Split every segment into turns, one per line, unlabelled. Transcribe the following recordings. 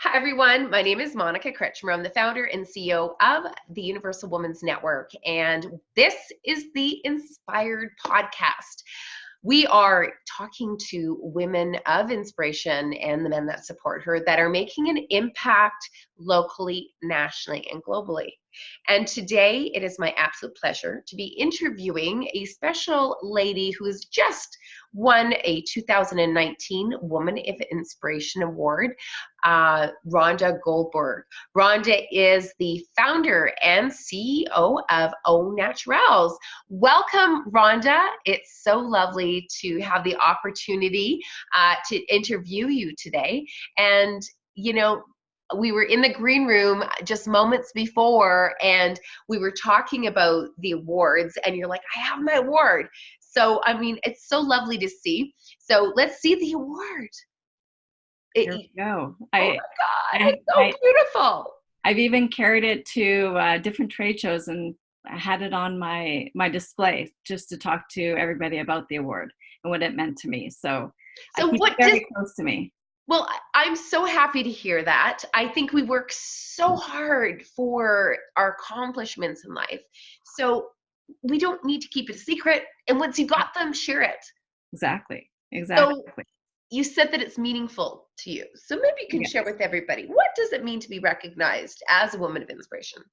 Hi, everyone. My name is Monica Kretschmer. I'm the founder and CEO of the Universal Women's Network, and this is the Inspired Podcast. We are talking to women of inspiration and the men that support her that are making an impact locally, nationally, and globally. And today it is my absolute pleasure to be interviewing a special lady who has just won a 2019 Woman of Inspiration Award, Rhonda Goldberg. Rhonda is the founder and CEO of Au Naturals. Welcome, Rhonda. It's so lovely to have the opportunity to interview you today. And, we were in the green room just moments before, and we were talking about the awards, and you're like, I have my award. So, it's so lovely to see. So let's see the award.
Here we go.
Oh my God, it's so beautiful.
I've even carried it to different trade shows and I had it on my display just to talk to everybody about the award and what it meant to me. So I keep it very close to me.
Well, I'm so happy to hear that. I think we work so hard for our accomplishments in life. So we don't need to keep it a secret. And once you got them, share it.
Exactly.
So you said that it's meaningful to you. So maybe you can share with everybody, what does it mean to be recognized as a woman of inspiration?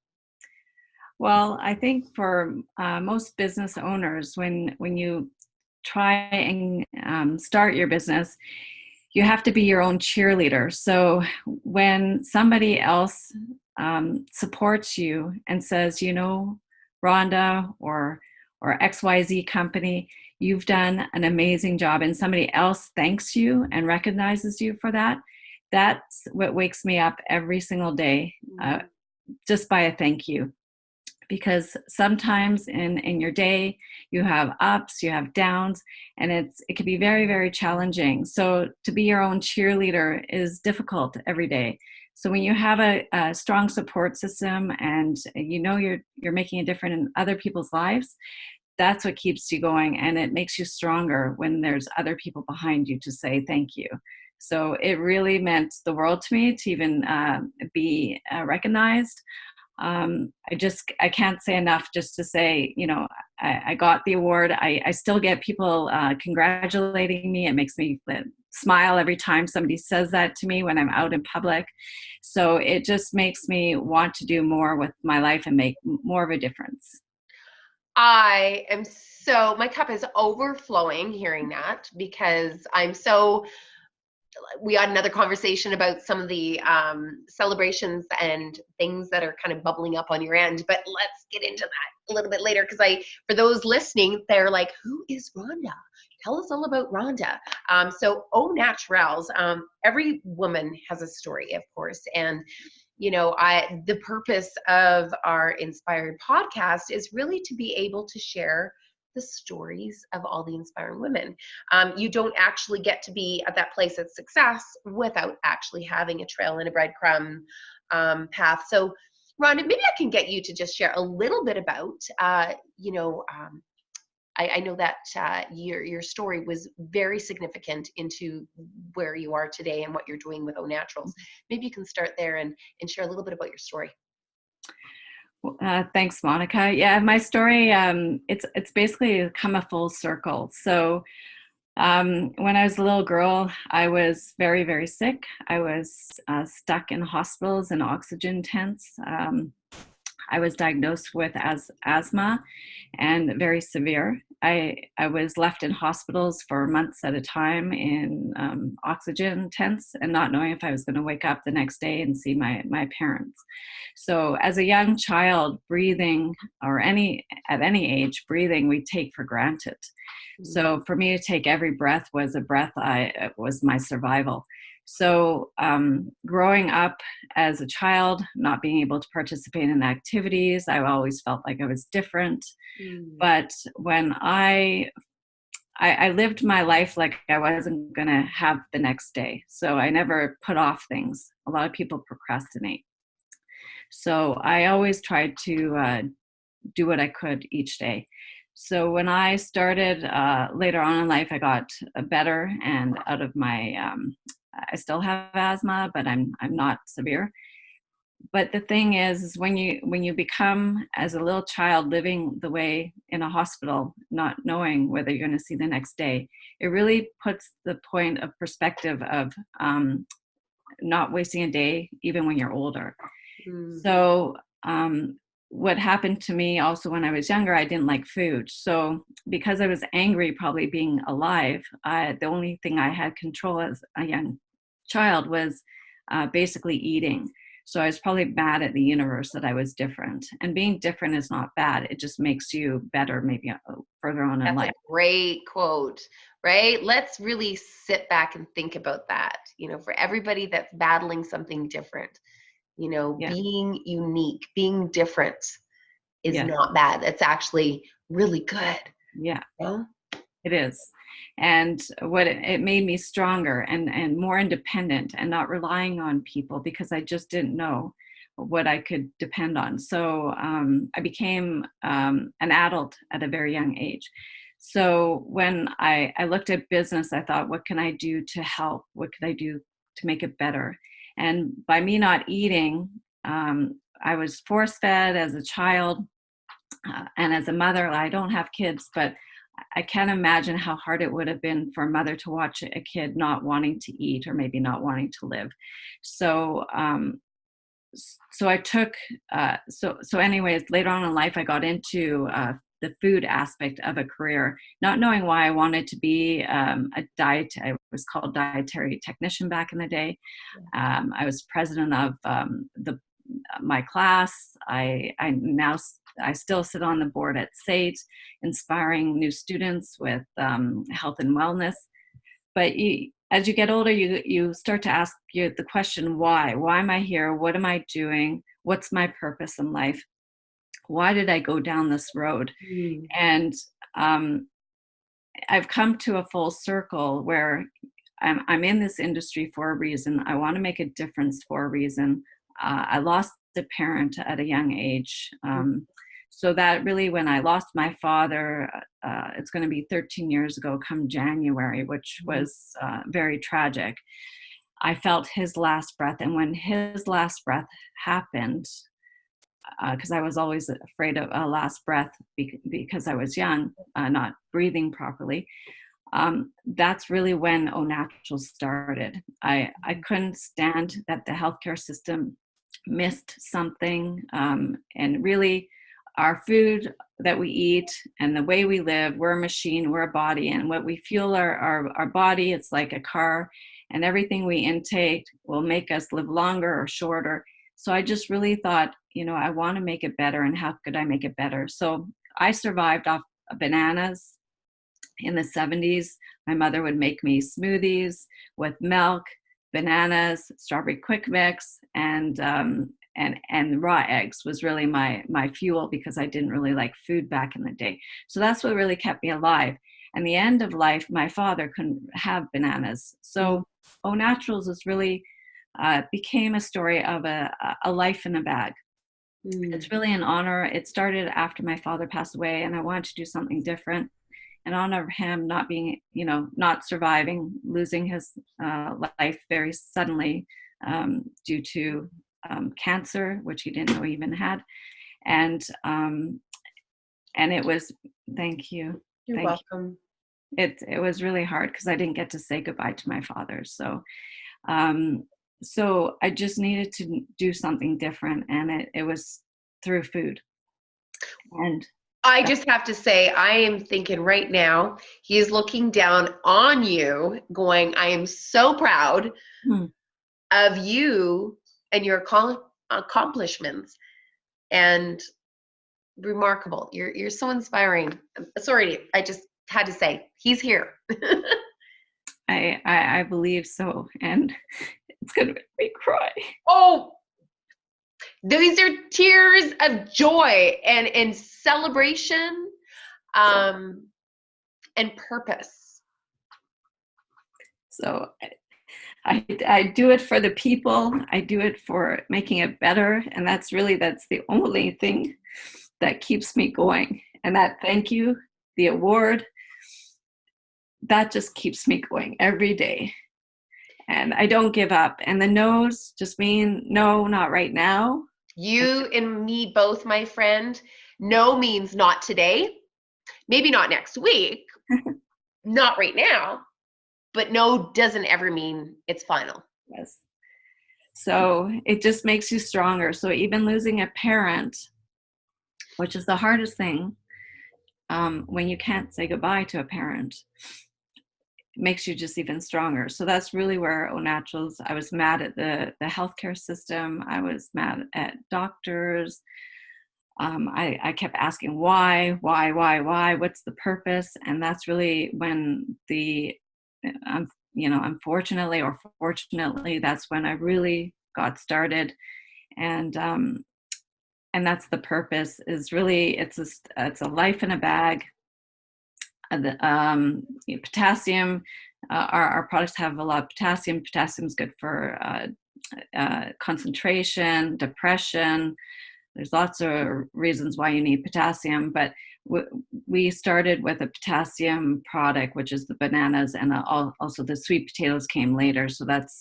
Well, I think for most business owners, when you try and start your business, you have to be your own cheerleader. So when somebody else supports you and says, Rhonda or XYZ company, you've done an amazing job, and somebody else thanks you and recognizes you for that, that's what wakes me up every single day, just by a thank you. Because sometimes in your day you have ups, you have downs, and it can be very, very challenging. So to be your own cheerleader is difficult every day. So when you have a strong support system and you're making a difference in other people's lives, that's what keeps you going, and it makes you stronger when there's other people behind you to say thank you. So it really meant the world to me to even be recognized. I can't say enough just to say, I got the award. I still get people congratulating me. It makes me smile every time somebody says that to me when I'm out in public. So it just makes me want to do more with my life and make more of a difference.
My cup is overflowing hearing that, because we had another conversation about some of the celebrations and things that are kind of bubbling up on your end, but let's get into that a little bit later, because for those listening, they're like, who is Rhonda? Tell us all about Rhonda. So Au Naturals, every woman has a story, of course, and the purpose of our Inspired Podcast is really to be able to share the stories of all the inspiring women. You don't actually get to be at that place of success without actually having a trail and a breadcrumb path. So, Rhonda, maybe I can get you to just share a little bit about, I know that your story was very significant into where you are today and what you're doing with Au Naturals. Maybe you can start there and share a little bit about your story.
Thanks, Monica. Yeah, my story, it's basically come a full circle. So when I was a little girl, I was very, very sick. I was stuck in hospitals and oxygen tents. I was diagnosed with asthma, and very severe. I was left in hospitals for months at a time in oxygen tents, and not knowing if I was going to wake up the next day and see my parents. So as a young child, breathing, or at any age, breathing we take for granted. So for me to take every breath was was my survival. So growing up as a child, not being able to participate in activities, I always felt like I was different. But when I lived my life like I wasn't going to have the next day. So I never put off things. A lot of people procrastinate. So I always tried to do what I could each day. So when I started later on in life, I got better and out of my I still have asthma, but I'm not severe. But the thing is when you become, as a little child, living the way in a hospital, not knowing whether you're going to see the next day, it really puts the point of perspective of not wasting a day, even when you're older. So what happened to me also when I was younger, I didn't like food. So because I was angry, probably being alive, the only thing I had control as a young child was basically eating. So I was probably mad at the universe that I was different. And being different is not bad. It just makes you better maybe further on in life.
That's a great quote, right? Let's really sit back and think about that. For everybody that's battling something different, being unique, being different is not bad. It's actually really good.
Yeah.
Yeah.
It is. And what it made me stronger and more independent and not relying on people, because I just didn't know what I could depend on. So I became an adult at a very young age. So when I looked at business, I thought, what can I do to help? What could I do to make it better? And by me not eating, I was force fed as a child. And as a mother, I don't have kids, but I can't imagine how hard it would have been for a mother to watch a kid not wanting to eat or maybe not wanting to live. So, so I took, so anyways, later on in life, I got into the food aspect of a career, not knowing why I wanted to be a diet. I was called dietary technician back in the day. I was president of my class. I still sit on the board at SATE, inspiring new students with health and wellness. But as you get older, you start to ask the question, why? Why am I here? What am I doing? What's my purpose in life? Why did I go down this road? And I've come to a full circle where I'm in this industry for a reason. I want to make a difference for a reason. I lost a parent at a young age. So that really, when I lost my father, it's going to be 13 years ago come January, which was very tragic. I felt his last breath. And when his last breath happened, because I was always afraid of a last breath because I was young, not breathing properly, that's really when Au Natural started. I couldn't stand that the healthcare system missed something, and really our food that we eat and the way we live, we're a machine, we're a body, and what we fuel our body, it's like a car, and everything we intake will make us live longer or shorter. So I just really thought, I want to make it better, and how could I make it better? So I survived off bananas. In the 70s, my mother would make me smoothies with milk, bananas, strawberry quick mix, and raw eggs was really my fuel, because I didn't really like food back in the day. So that's what really kept me alive. And the end of life, my father couldn't have bananas. So Au Naturals is really became a story of a life in a bag. It's really an honor. It started after my father passed away, and I wanted to do something different in honor of him not being, not surviving, losing his life very suddenly due to cancer, which he didn't know he even had. And it was, thank you.
You're welcome.
It was really hard because I didn't get to say goodbye to my father. So so I just needed to do something different, and it was through food. And
I just have to say, I am thinking right now, he is looking down on you going, I am so proud of you and your accomplishments, and remarkable. You're so inspiring. Sorry, I just had to say, he's here.
I believe so, and it's gonna make me cry.
Oh, these are tears of joy and celebration, and purpose.
So I do it for the people. I do it for making it better, and that's the only thing that keeps me going. And that thank you, the award, that just keeps me going every day. And I don't give up. And the no's just mean no, not right now.
You and me both, my friend. No means not today, maybe not next week, not right now, but no doesn't ever mean it's final.
Yes. So it just makes you stronger. So even losing a parent, which is the hardest thing, when you can't say goodbye to a parent, makes you just even stronger. So that's really where Au Naturals, I was mad at the healthcare system. I was mad at doctors. I kept asking why, what's the purpose? And that's really when unfortunately or fortunately, that's when I really got started. And that's the purpose, is really, it's a life in a bag. Potassium, our products have a lot of potassium. Potassium is good for concentration, depression. There's lots of reasons why you need potassium, but we started with a potassium product, which is the bananas, and also the sweet potatoes came later. So that's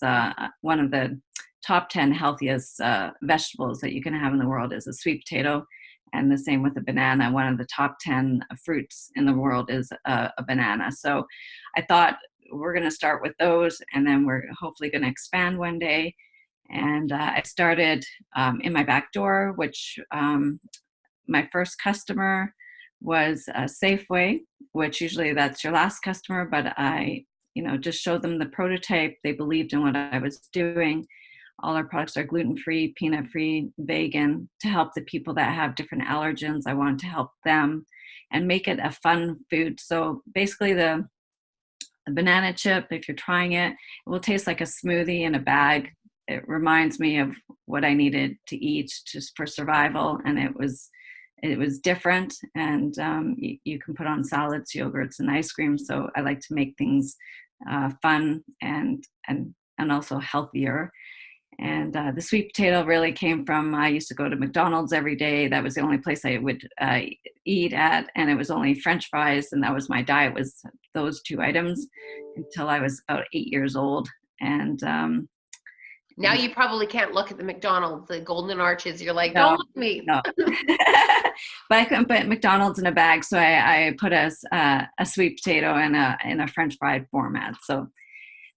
one of the top 10 healthiest vegetables that you can have in the world is a sweet potato. And the same with a banana. One of the top 10 fruits in the world is a banana. So I thought we're going to start with those, and then we're hopefully going to expand one day. And I started in my back door, which my first customer was Safeway, which usually that's your last customer. But I, just showed them the prototype. They believed in what I was doing. All our products are gluten-free, peanut-free, vegan, to help the people that have different allergens. I wanted to help them and make it a fun food. So basically the banana chip, if you're trying it, it will taste like a smoothie in a bag. It reminds me of what I needed to eat just for survival. And it was different. And you can put on salads, yogurts, and ice cream. So I like to make things fun and also healthier. And the sweet potato really came from, I used to go to McDonald's every day. That was the only place I would eat at. And it was only French fries. And that was my diet, was those two items until I was about 8 years old. And
now you probably can't look at the McDonald's, the golden arches. You're like,
no,
don't look at me.
No. But I couldn't put McDonald's in a bag. So I put a sweet potato in a French fried format. So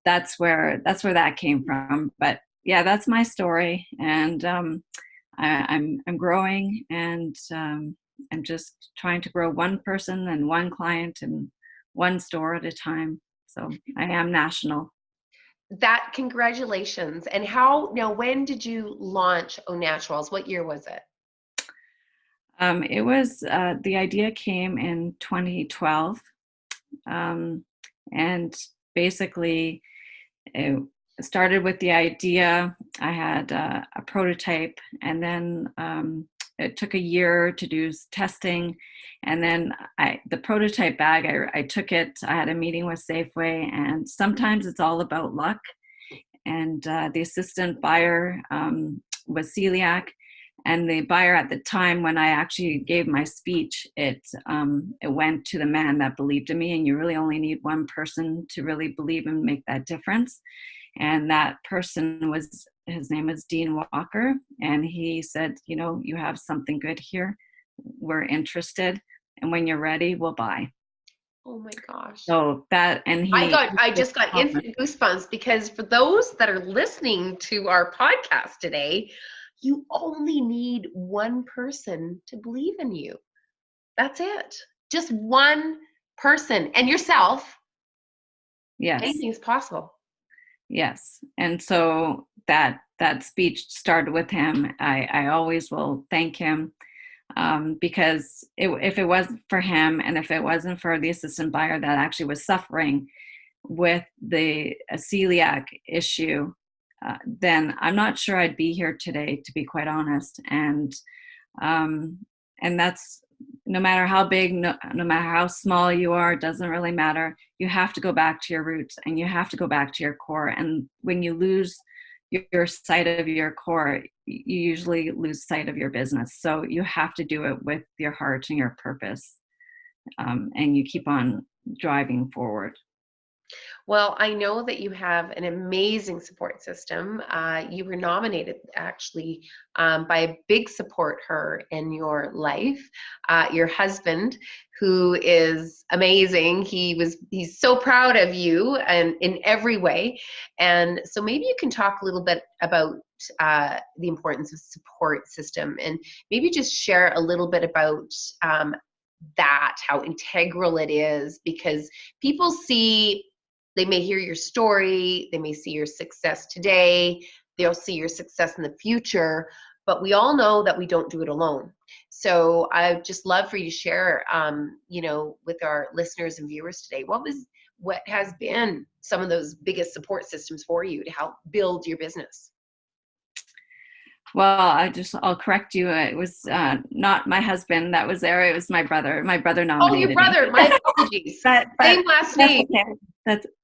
that's where that came from. But yeah, that's my story, and I'm growing, and I'm just trying to grow one person and one client and one store at a time. So I am national.
Congratulations. And when did you launch Au Naturals? What year was it?
It was the idea came in 2012, and basically it started with the idea. I had a prototype, and then it took a year to do testing. And then the prototype bag, I took it, I had a meeting with Safeway, and sometimes it's all about luck. And the assistant buyer was celiac. And the buyer at the time, when I actually gave my speech, it went to the man that believed in me. And you really only need one person to really believe and make that difference. And that person his name is Dean Walker. And he said, you have something good here. We're interested. And when you're ready, we'll buy.
Oh my gosh.
So
I just got instant goosebumps, because for those that are listening to our podcast today, you only need one person to believe in you. That's it. Just one person, and yourself.
Yes.
Anything's possible.
Yes. And so that speech started with him. I always will thank him, because if it wasn't for him, and if it wasn't for the assistant buyer that actually was suffering with the celiac issue, then I'm not sure I'd be here today, to be quite honest. And that's, no matter how big, no matter how small you are, it doesn't really matter. You have to go back to your roots, and you have to go back to your core. And when you lose your sight of your core, you usually lose sight of your business. So you have to do it with your heart and your purpose, and you keep on driving forward.
Well, I know that you have an amazing support system. You were nominated actually by a big support her in your life, your husband, who is amazing. He's so proud of you and in every way. And so maybe you can talk a little bit about the importance of support system, and maybe just share a little bit about that, how integral it is, because people see, they may hear your story, they may see your success today, they'll see your success in the future, but we all know that we don't do it alone. So I'd just love for you to share, with our listeners and viewers today, what has been some of those biggest support systems for you to help build your business?
Well, I'll correct you. It was not my husband that was there. It was my brother. My brother
Oh, your
nominated me.
brother. My apologies.
but
Same last
that's
name.
okay.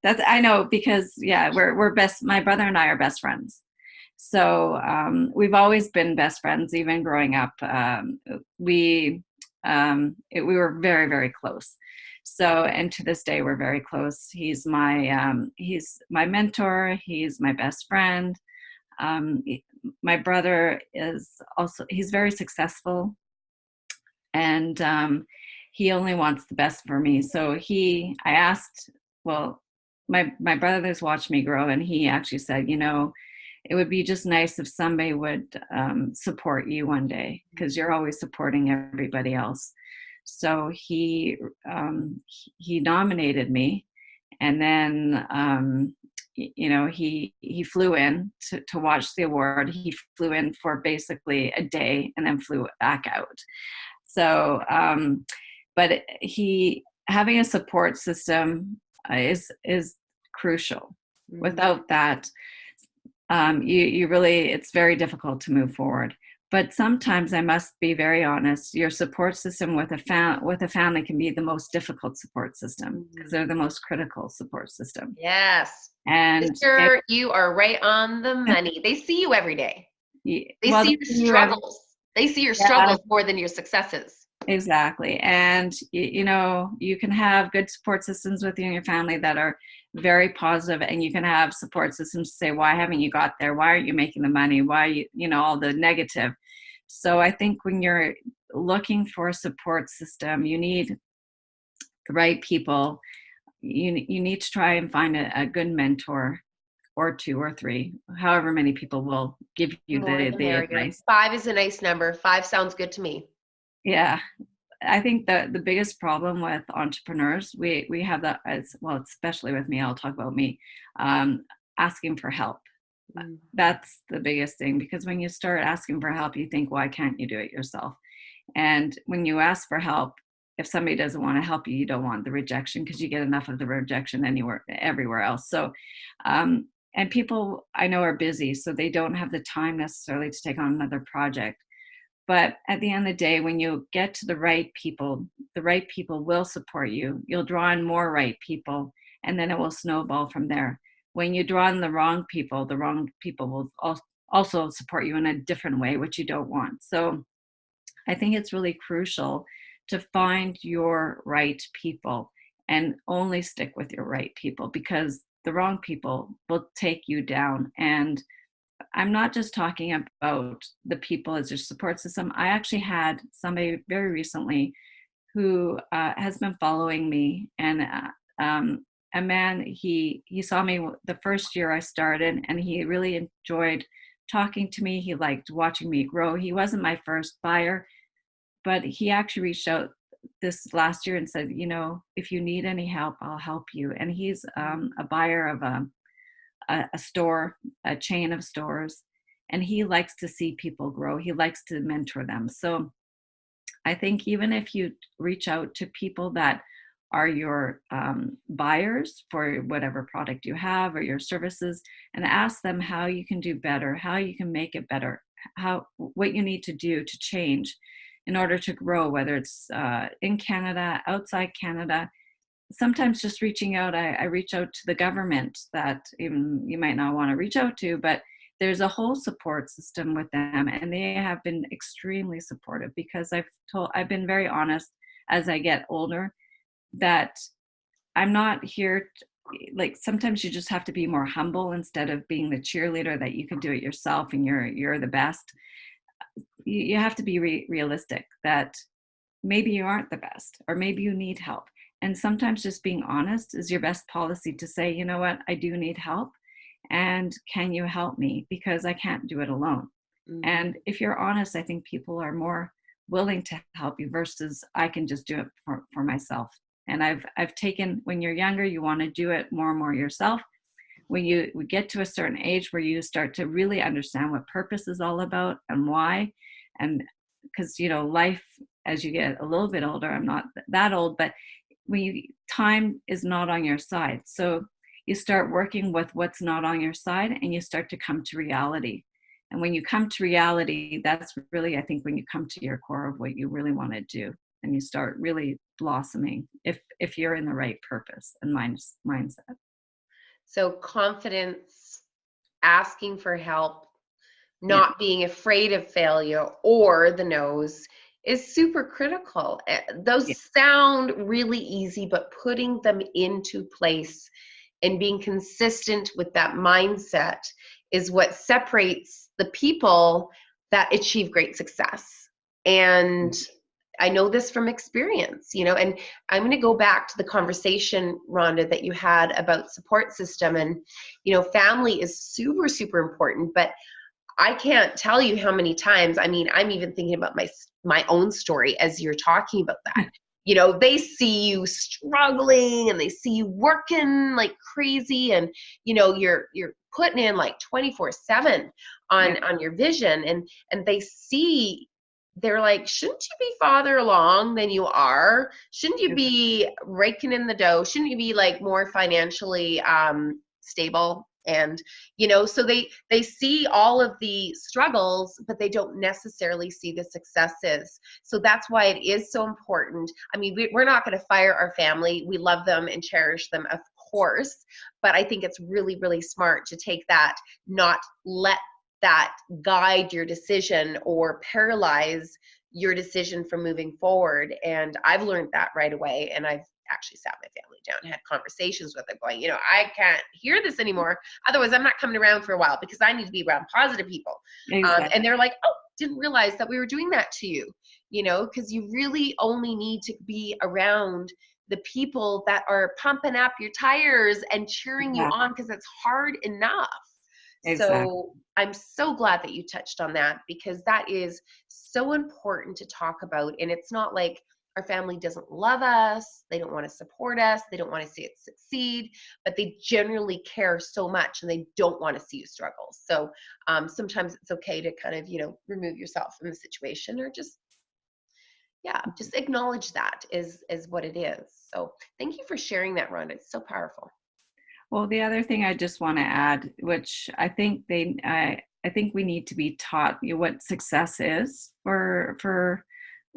That's I know, because we're best. My brother and I are best friends. So we've always been best friends, even growing up. We were very, very close. So, and to this day, we're very close. He's my mentor. He's my best friend. Um, my brother he's very successful, and he only wants the best for me. So I asked, well, my brother's watched me grow, and he actually said, it would be just nice if somebody would support you one day, because you're always supporting everybody else. So he nominated me, and then he flew in to watch the award. He flew in for basically a day and then flew back out. So but he having a support system is crucial.
Mm-hmm.
Without that, you really, it's very difficult to move forward. But sometimes, I must be very honest, your support system with a family can be the most difficult support system, because they're the most critical support system.
Yes.
And
Sister, you are right on the money. They see you every day. They see your struggles. They see your struggles more than your successes.
Exactly. And you can have good support systems with you and your family that are very positive, and you can have support systems to say, why haven't you got there? Why aren't you making the money? Why all the negative. So I think when you're looking for a support system, you need the right people. You need to try and find a good mentor, or two or three, however many people will give you the advice.
5 is a nice number. 5 sounds good to me.
Yeah. I think the biggest problem with entrepreneurs, we have that as well, especially with me, I'll talk about me, asking for help. That's the biggest thing, because when you start asking for help, you think, why can't you do it yourself? And when you ask for help, if somebody doesn't want to help you, you don't want the rejection, because you get enough of the rejection everywhere else. So, and people I know are busy, so they don't have the time necessarily to take on another project. But at the end of the day, when you get to the right people will support you. You'll draw in more right people, and then it will snowball from there. When you draw in the wrong people will also support you in a different way, which you don't want. So I think it's really crucial to find your right people, and only stick with your right people, because the wrong people will take you down. And I'm not just talking about the people as your support system. I actually had somebody very recently who has been following me, and a man, he saw me the first year I started, and he really enjoyed talking to me. He liked watching me grow. He wasn't my first buyer, but he actually reached out this last year and said, if you need any help, I'll help you. And he's a buyer of a store, a chain of stores, and he likes to see people grow. He likes to mentor them. So I think even if you reach out to people that are your buyers for whatever product you have or your services, and ask them how you can do better, how you can make it better, what you need to do to change in order to grow, whether it's in Canada, outside Canada. Sometimes just reaching out, I reach out to the government that even you might not want to reach out to, but there's a whole support system with them, and they have been extremely supportive, because I've been very honest as I get older, that I'm not here like sometimes you just have to be more humble instead of being the cheerleader that you can do it yourself and you're the best. You have to be realistic that maybe you aren't the best, or maybe you need help. And sometimes just being honest is your best policy to say, you know what, I do need help. And can you help me? Because I can't do it alone.
Mm-hmm.
And if you're honest, I think people are more willing to help you versus I can just do it for myself. And I've taken, when you're younger, you want to do it more and more yourself. When you get to a certain age where you start to really understand what purpose is all about and why, and because, you know, life, as you get a little bit older, I'm not that old, but time is not on your side. So you start working with what's not on your side and you start to come to reality. And when you come to reality, that's really, I think, when you come to your core of what you really want to do, and you start really blossoming if you're in the right purpose and mindset.
So confidence, asking for help, not being afraid of failure or the no's is super critical. Those sound really easy, but putting them into place and being consistent with that mindset is what separates the people that achieve great success. And I know this from experience, you know, and I'm going to go back to the conversation, Rhonda, that you had about support system. And, you know, family is super, super important, but I can't tell you how many times, I mean, I'm even thinking about my own story as you're talking about that. You know, they see you struggling and they see you working like crazy, and, you know, you're putting in like 24/7 on your vision, and they see, they're like, shouldn't you be farther along than you are? Shouldn't you be raking in the dough? Shouldn't you be like more financially stable? And, you know, so they see all of the struggles, but they don't necessarily see the successes. So that's why it is so important. I mean, we're not going to fire our family. We love them and cherish them, of course, but I think it's really, really smart to take that, not let that guide your decision or paralyze your decision from moving forward. And I've learned that right away. And I've actually sat my family down and had conversations with them going, you know, I can't hear this anymore. Otherwise, I'm not coming around for a while because I need to be around positive people. Exactly. And they're like, oh, didn't realize that we were doing that to you, you know, because you really only need to be around the people that are pumping up your tires and cheering you on, because it's hard enough. Exactly. So I'm so glad that you touched on that, because that is so important to talk about. And it's not like our family doesn't love us, they don't want to support us, they don't want to see it succeed, but they generally care so much and they don't want to see you struggle. So sometimes it's okay to kind of, you know, remove yourself from the situation, or just acknowledge that is what it is. So thank you for sharing that, Rhonda. It's so powerful.
Well, the other thing I just want to add, which I think I think we need to be taught, you know, what success is for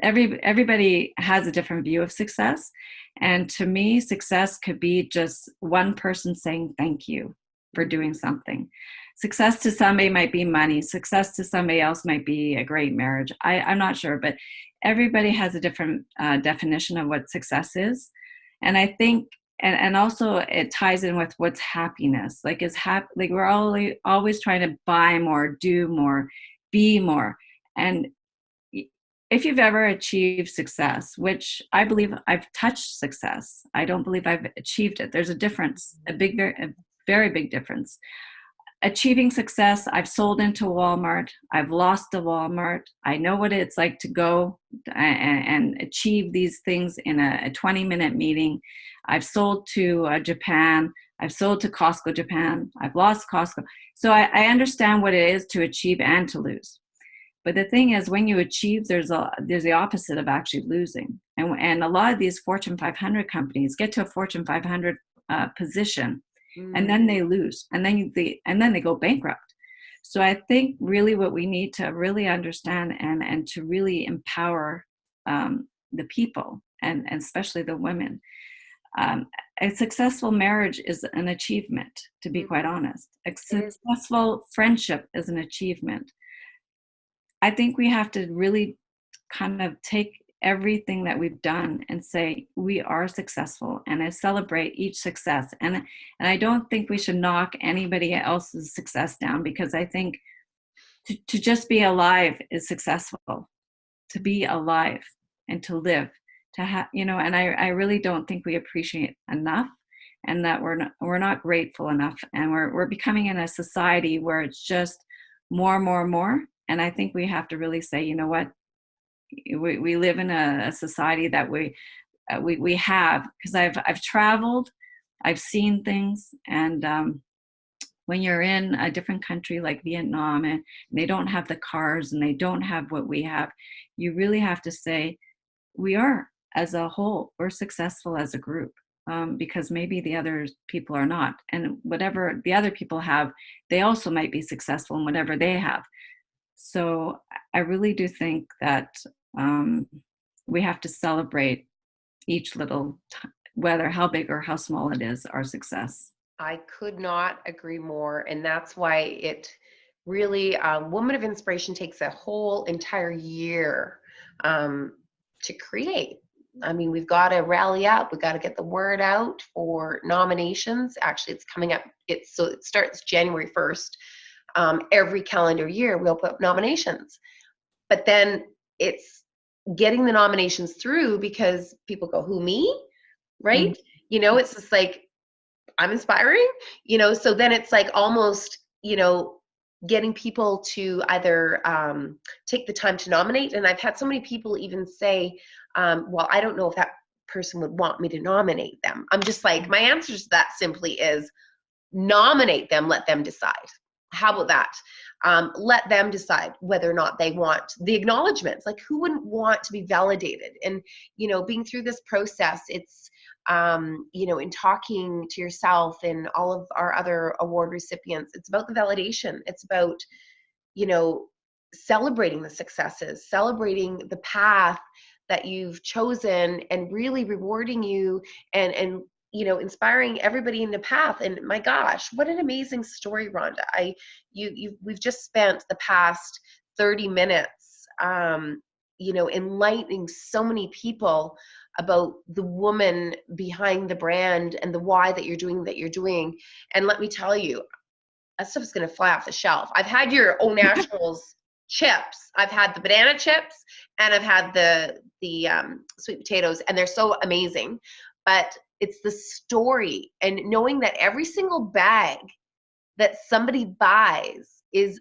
everybody has a different view of success. And to me, success could be just one person saying thank you for doing something. Success to somebody might be money. Success to somebody else might be a great marriage. I'm not sure, but everybody has a different definition of what success is. And I think, and also it ties in with what's happiness. Like like we're always trying to buy more, do more, be more. And if you've ever achieved success, which I believe I've touched success, I don't believe I've achieved it. There's a difference, a very big difference. Achieving success, I've sold into Walmart, I've lost to Walmart. I know what it's like to go and achieve these things in a 20-minute meeting. I've sold to Japan, I've sold to Costco Japan, I've lost Costco. So I understand what it is to achieve and to lose. But the thing is, when you achieve, there's the opposite of actually losing. And a lot of these Fortune 500 companies get to a Fortune 500 position, and then they lose, and then they go bankrupt. So I think really what we need to really understand and to really empower the people, and especially the women. A successful marriage is an achievement, to be quite honest. A successful friendship is an achievement. I think we have to really kind of take everything that we've done and say we are successful, and I celebrate each success. And I don't think we should knock anybody else's success down, because I think to just be alive is successful. To be alive and to live, to have, and I really don't think we appreciate enough, and that we're not grateful enough, and we're becoming in a society where it's just more, more, more. And I think we have to really say, you know what, we live in a society that we have, because I've traveled, I've seen things, and when you're in a different country like Vietnam, and they don't have the cars and they don't have what we have, you really have to say we are, as a whole, we're successful as a group, because maybe the other people are not, and whatever the other people have, they also might be successful in whatever they have. So I really do think that we have to celebrate each little, whether how big or how small it is, our success.
I could not agree more. And that's why it really, Woman of Inspiration takes a whole entire year to create. I mean, we've got to rally up. We've got to get the word out for nominations. Actually, it's coming up. It starts January 1st. Every calendar year, we'll put nominations. But then it's getting the nominations through, because people go, who, me? Right?
Mm-hmm.
It's just like, I'm inspiring, so then it's like almost, getting people to either take the time to nominate. And I've had so many people even say, well, I don't know if that person would want me to nominate them. I'm just like, my answer to that simply is nominate them, let them decide. How about that? Let them decide whether or not they want the acknowledgments. Like, who wouldn't want to be validated? And, being through this process, it's, in talking to yourself and all of our other award recipients, it's about the validation. It's about, celebrating the successes, celebrating the path that you've chosen, and really rewarding you, and inspiring everybody in the path. And my gosh, what an amazing story, Rhonda. We've just spent the past 30 minutes, enlightening so many people about the woman behind the brand and the why that you're doing. And let me tell you, that stuff is going to fly off the shelf. I've had your Au Naturals chips. I've had the banana chips, and I've had the sweet potatoes, and they're so amazing. But it's the story, and knowing that every single bag that somebody buys is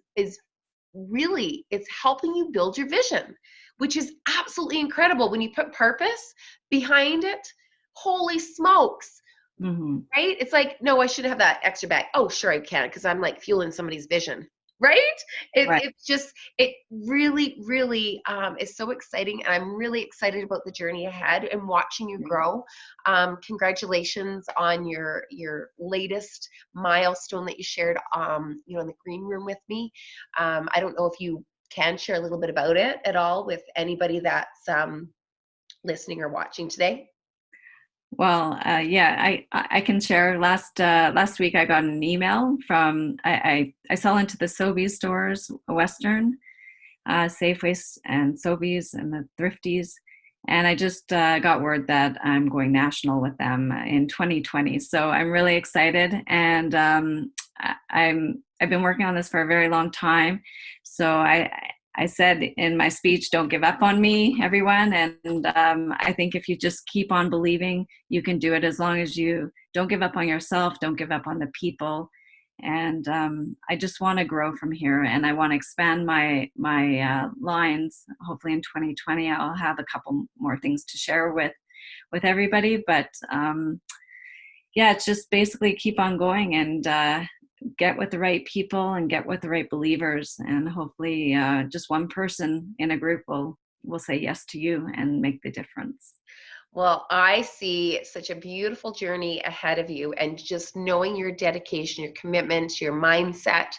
really, it's helping you build your vision, which is absolutely incredible. When you put purpose behind it, holy smokes.
Mm-hmm.
Right? It's like, no, I shouldn't have that extra bag. Oh, sure I can, because I'm like fueling somebody's vision. Right?
Right.
It's just, it really, really is so exciting. And I'm really excited about the journey ahead and watching you grow. Congratulations on your latest milestone that you shared, in the green room with me. I don't know if you can share a little bit about it at all with anybody that's listening or watching today.
Well, yeah, I can share. Last week I got an email from, I sell into the Sobeys stores, Western, Safeways and Sobeys and the Thrifties, and I just got word that I'm going national with them in 2020. So I'm really excited, and I've been working on this for a very long time. So I said in my speech, don't give up on me, everyone. And I think if you just keep on believing, you can do it, as long as you don't give up on yourself, don't give up on the people. And I just want to grow from here, and I want to expand my lines. Hopefully in 2020, I'll have a couple more things to share with everybody. But yeah, it's just basically keep on going, and get with the right people and get with the right believers, and hopefully just one person in a group will say yes to you and make the difference.
Well, I see such a beautiful journey ahead of you, and just knowing your dedication, your commitment, your mindset,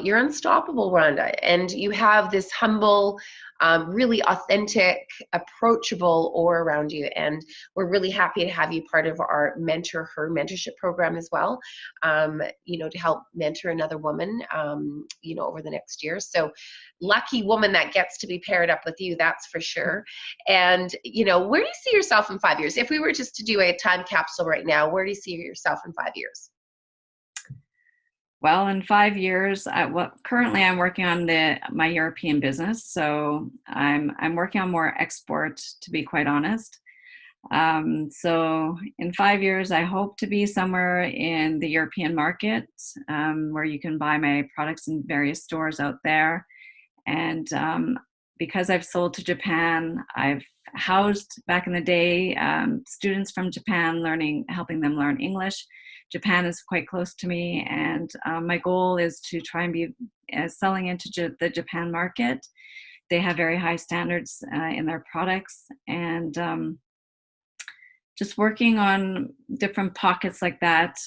You're unstoppable, Rhonda, and you have this humble, really authentic, approachable aura around you. And we're really happy to have you part of our Mentor Her mentorship program as well, to help mentor another woman, over the next year. So lucky woman that gets to be paired up with you, that's for sure. And, where do you see yourself in 5 years? If we were just to do a time capsule right now, where do you see yourself in 5 years?
Well, in 5 years, currently I'm working on my European business, so I'm working on more export, to be quite honest. So in 5 years, I hope to be somewhere in the European market, where you can buy my products in various stores out there. And because I've sold to Japan, I've housed back in the day students from Japan, helping them learn English. Japan is quite close to me, and my goal is to try and be selling into the Japan market. They have very high standards in their products, and just working on different pockets like that,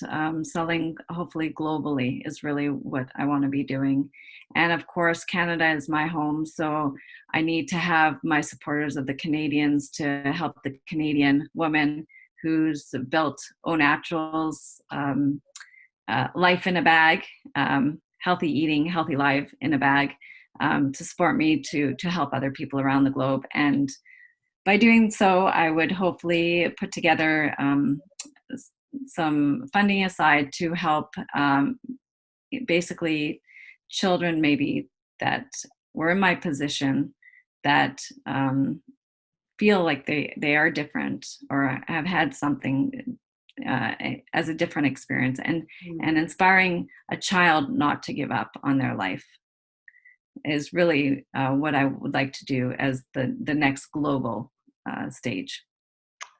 selling hopefully globally is really what I want to be doing. And of course, Canada is my home, so I need to have my supporters of the Canadians to help the Canadian woman who's built Au Naturals, Life in a Bag, healthy eating, healthy life in a bag, to support me to help other people around the globe. And by doing so, I would hopefully put together some funding aside to help basically children maybe that were in my position that feel like they are different or have had something as a different experience, and inspiring a child not to give up on their life is really what I would like to do as the next global stage.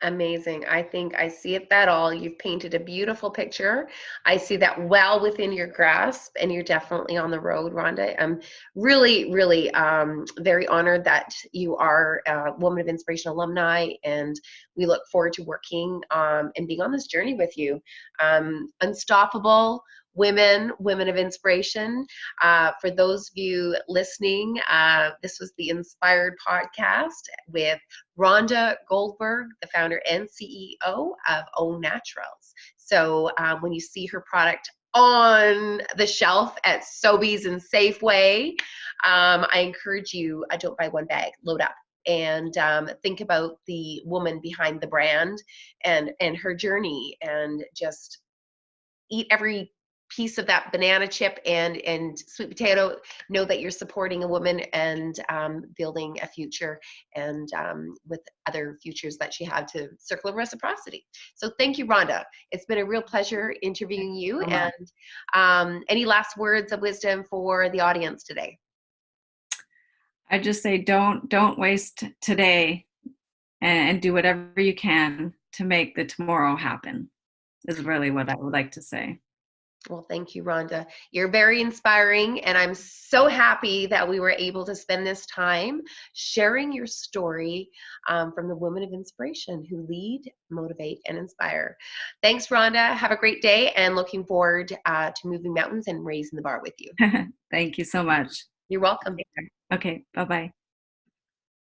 Amazing. I think I see it that all. You've painted a beautiful picture. I see that well within your grasp, and you're definitely on the road, Rhonda. I'm really, really very honored that you are a Woman of Inspiration alumni, and we look forward to working and being on this journey with you. Unstoppable women of inspiration. For those of you listening, this was the Inspired Podcast with Rhonda Goldberg, the founder and CEO of Au Naturals. So when you see her product on the shelf at Sobeys and Safeway, I encourage you, don't buy one bag, load up. And think about the woman behind the brand and her journey, and just eat every piece of that banana chip and sweet potato. Know that you're supporting a woman and building a future, and with other futures that she had to circle of reciprocity. So thank you, Rhonda. It's been a real pleasure interviewing you. And any last words of wisdom for the audience today?
I just say don't waste today, and do whatever you can to make the tomorrow happen, is really what I would like to say.
Well, thank you, Rhonda. You're very inspiring, and I'm so happy that we were able to spend this time sharing your story from the women of inspiration who lead, motivate, and inspire. Thanks, Rhonda. Have a great day, and looking forward to moving mountains and raising the bar with you.
Thank you so much.
You're welcome.
Okay, bye-bye.